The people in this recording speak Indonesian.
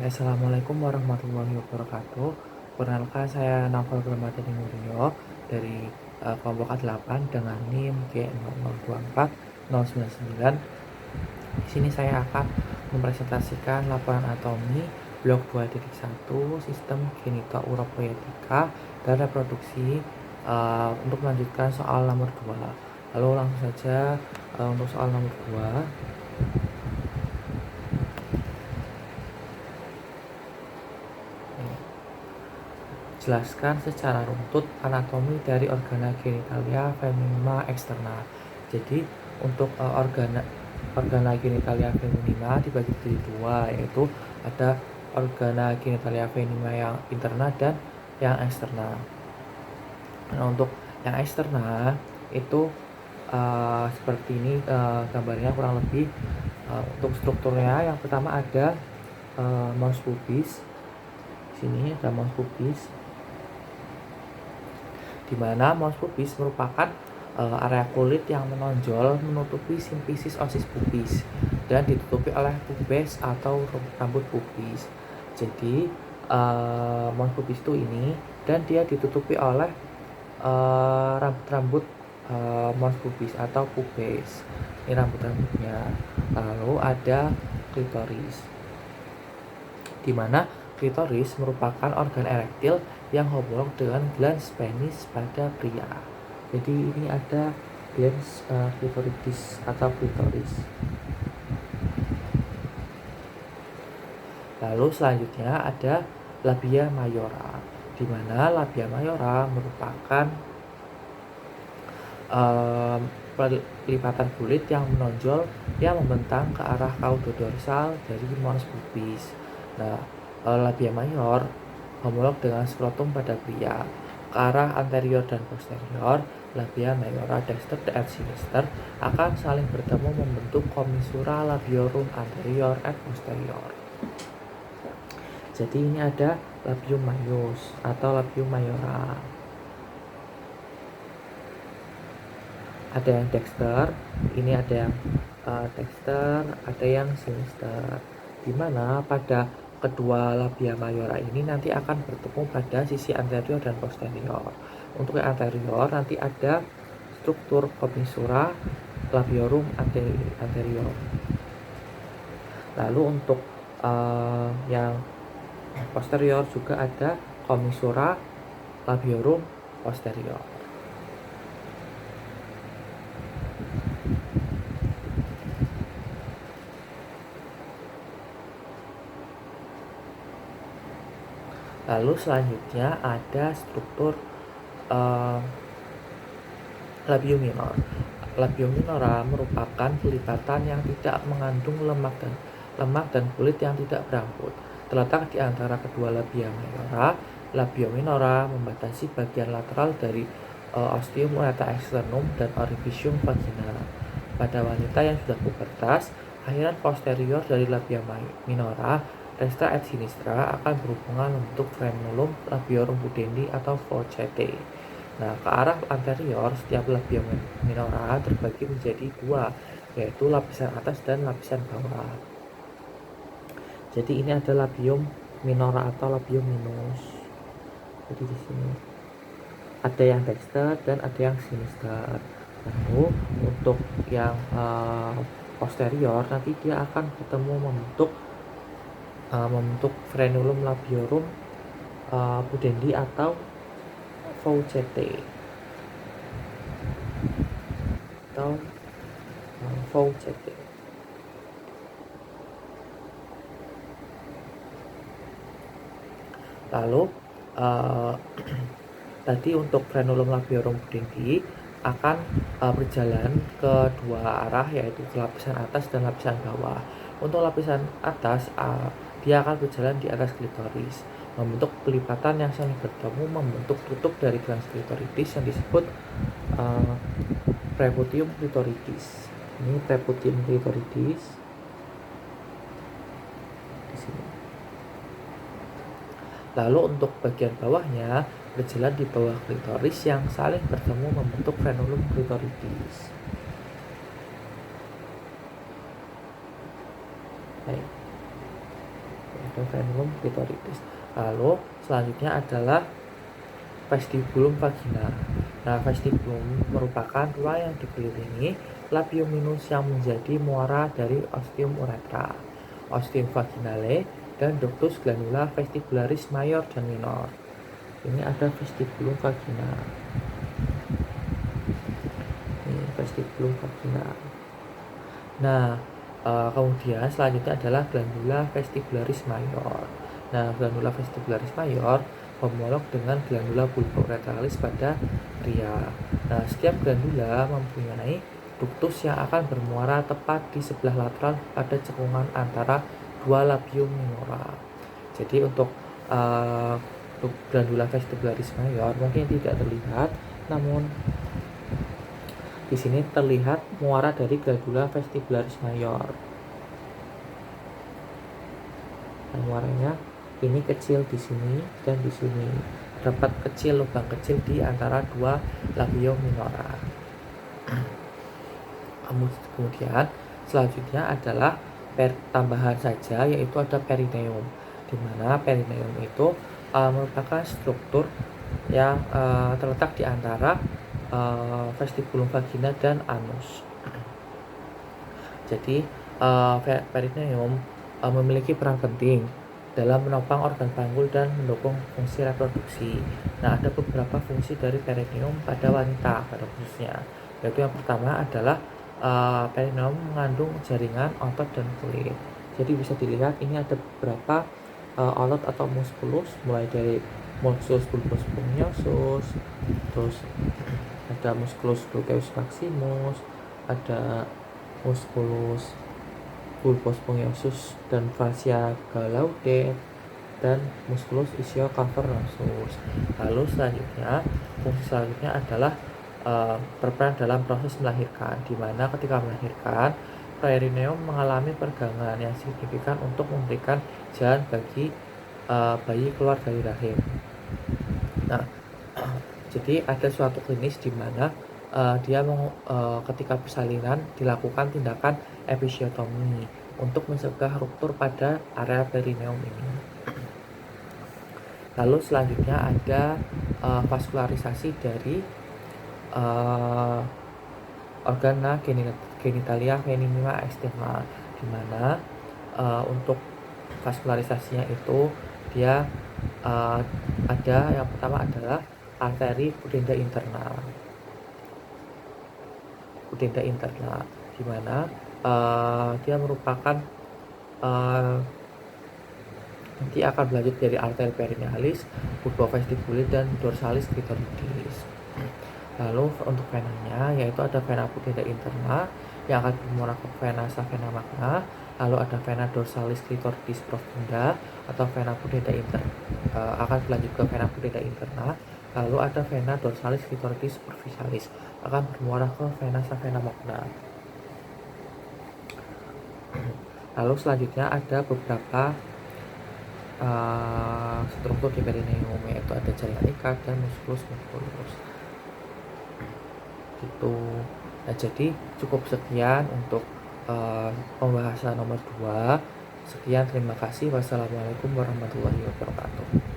Assalamualaikum warahmatullahi wabarakatuh. Perkenalkan saya Naufal Ramadhani Nurio dari kelompok A8 dengan NIM G0024 099. Di sini saya akan mempresentasikan laporan atomi blok 2.1 sistem genita uropoietika dan reproduksi untuk melanjutkan soal nomor 2. Lalu langsung saja untuk soal nomor 2. Jelaskan secara runtut anatomi dari organa genitalia feminima eksterna. Jadi untuk organa genitalia feminima dibagi menjadi dua, yaitu ada organa genitalia feminima yang interna dan yang eksterna. Nah, untuk yang eksterna itu seperti ini gambarnya kurang lebih. Untuk strukturnya yang pertama ada mons pubis. Sini ada mons pubis, di mana mons pubis merupakan area kulit yang menonjol menutupi simfisis osis pubis dan ditutupi oleh pubes atau rambut pubis. Jadi mons pubis itu ini, dan dia ditutupi oleh rambut-rambut mons pubis atau pubes. Ini rambut-rambutnya. Lalu ada klitoris, di mana klitoris merupakan organ erektil yang homolog dengan glans penis pada pria. Jadi ini ada glans clitoridis atau klitoris. Lalu selanjutnya ada labia mayora, di mana labia mayora merupakan pelipatan kulit yang menonjol yang membentang ke arah caudodorsal dari mons pubis. Nah, labia major homolog dengan skrotum pada pria. Ke arah anterior dan posterior, labia majora dexter dan sinister akan saling bertemu membentuk commissura labiorum anterior and posterior. Jadi ini ada labium majus atau labium majora. Ada yang dexter, ini ada yang dexter, ada yang sinister, di mana pada kedua labia mayora ini nanti akan bertemu pada sisi anterior dan posterior. Untuk yang anterior nanti ada struktur commissura labiorum anterior. Lalu untuk yang posterior juga ada commissura labiorum posterior. Lalu selanjutnya ada struktur labium minor. Labium minora merupakan pelipatan yang tidak mengandung lemak dan kulit yang tidak berambut. Terletak di antara kedua labia mayora, labium minora membatasi bagian lateral dari ostium ureta externum dan orificium vagina. Pada wanita yang sudah pubertas, akhiran posterior dari labia minora destra et sinistra akan berhubungan membentuk frenulum labiorum pudendi atau fourchette. Nah, ke arah anterior setiap labia minora terbagi menjadi dua, yaitu lapisan atas dan lapisan bawah. Jadi ini ada labium minora atau labium minus. Jadi di sini ada yang dexter dan ada yang sinister. Lalu untuk yang posterior nanti dia akan bertemu membentuk frenulum labiorum pudendi atau fourchette atau fourchette. Lalu tadi untuk frenulum labiorum pudendi akan berjalan ke dua arah, yaitu ke lapisan atas dan lapisan bawah. Untuk lapisan atas dia akan berjalan di atas klitoris, membentuk pelipatan yang saling bertemu membentuk tutup dari glans klitoridis yang disebut preputium klitoridis. Ini preputium klitoridis di sini. Lalu untuk bagian bawahnya berjalan di bawah klitoris yang saling bertemu membentuk frenulum klitoridis. Baik. ada frenulum clitoridis. Lalu selanjutnya adalah vestibulum vagina. Nah, vestibulum merupakan ruang yang dikelilingi labium minus yang menjadi muara dari ostium uretra, ostium vaginale, dan ductus glandula vestibularis mayor dan minor. Ini ada vestibulum vagina. Ini vestibulum vagina. Nah, kemudian selanjutnya adalah glandula vestibularis mayor. Nah, glandula vestibularis mayor homolog dengan glandula bulbouretralis pada pria. Nah, setiap glandula mempunyai ductus yang akan bermuara tepat di sebelah lateral pada cekungan antara dua labium minora. Jadi untuk glandula vestibularis mayor mungkin tidak terlihat, namun di sini terlihat muara dari glandula vestibularis mayor. Nah, muaranya ini kecil di sini dan di sini. Terdapat kecil lubang kecil di antara dua labium minora. Kemudian selanjutnya adalah tambahan saja, yaitu ada perineum, di mana perineum itu merupakan struktur yang terletak di antara vestibulum vagina dan anus. Jadi perineum memiliki peran penting dalam menopang organ panggul dan mendukung fungsi reproduksi. Nah, ada beberapa fungsi dari perineum pada wanita pada khususnya, yaitu yang pertama adalah perineum mengandung jaringan otot dan kulit. Jadi bisa dilihat ini ada beberapa otot atau musculus, mulai dari musculus bulbus spongiosum, terus ada musculus gluteus maximus, ada musculus bulbus spongiosum dan fascia glaude, dan musculus ischiocavernosus. Lalu selanjutnya, fungsi selanjutnya adalah berperan dalam proses melahirkan, di mana ketika melahirkan perineum mengalami pergangan yang signifikan untuk memberikan jalan bagi bayi keluar dari rahim. Nah, jadi ada suatu klinis di mana dia ketika persalinan dilakukan tindakan episiotomi untuk mencegah ruptur pada area perineum ini. Lalu selanjutnya ada vaskularisasi dari organa genitalia feminina externa, di mana untuk vaskularisasinya itu dia ada yang pertama adalah arteri pudenda interna, di mana dia merupakan nanti akan berlanjut dari arteri perinealis, bulbovestibulis, dan dorsalis clitoridis. Lalu untuk venanya, yaitu ada vena pudenda interna yang akan bermuara ke vena vena magna. Lalu ada vena dorsalis clitoridis profunda atau vena pudenda akan berlanjut ke vena pudenda interna. Lalu ada vena dorsalis clitoridis superficialis akan bermuara ke vena vena magna. Lalu selanjutnya ada beberapa struktur di perineum, yaitu ada jaringan ikat dan musculus. Gitu. Nah, jadi cukup sekian untuk pembahasan nomor 2. Sekian, terima kasih. Wassalamualaikum warahmatullahi wabarakatuh.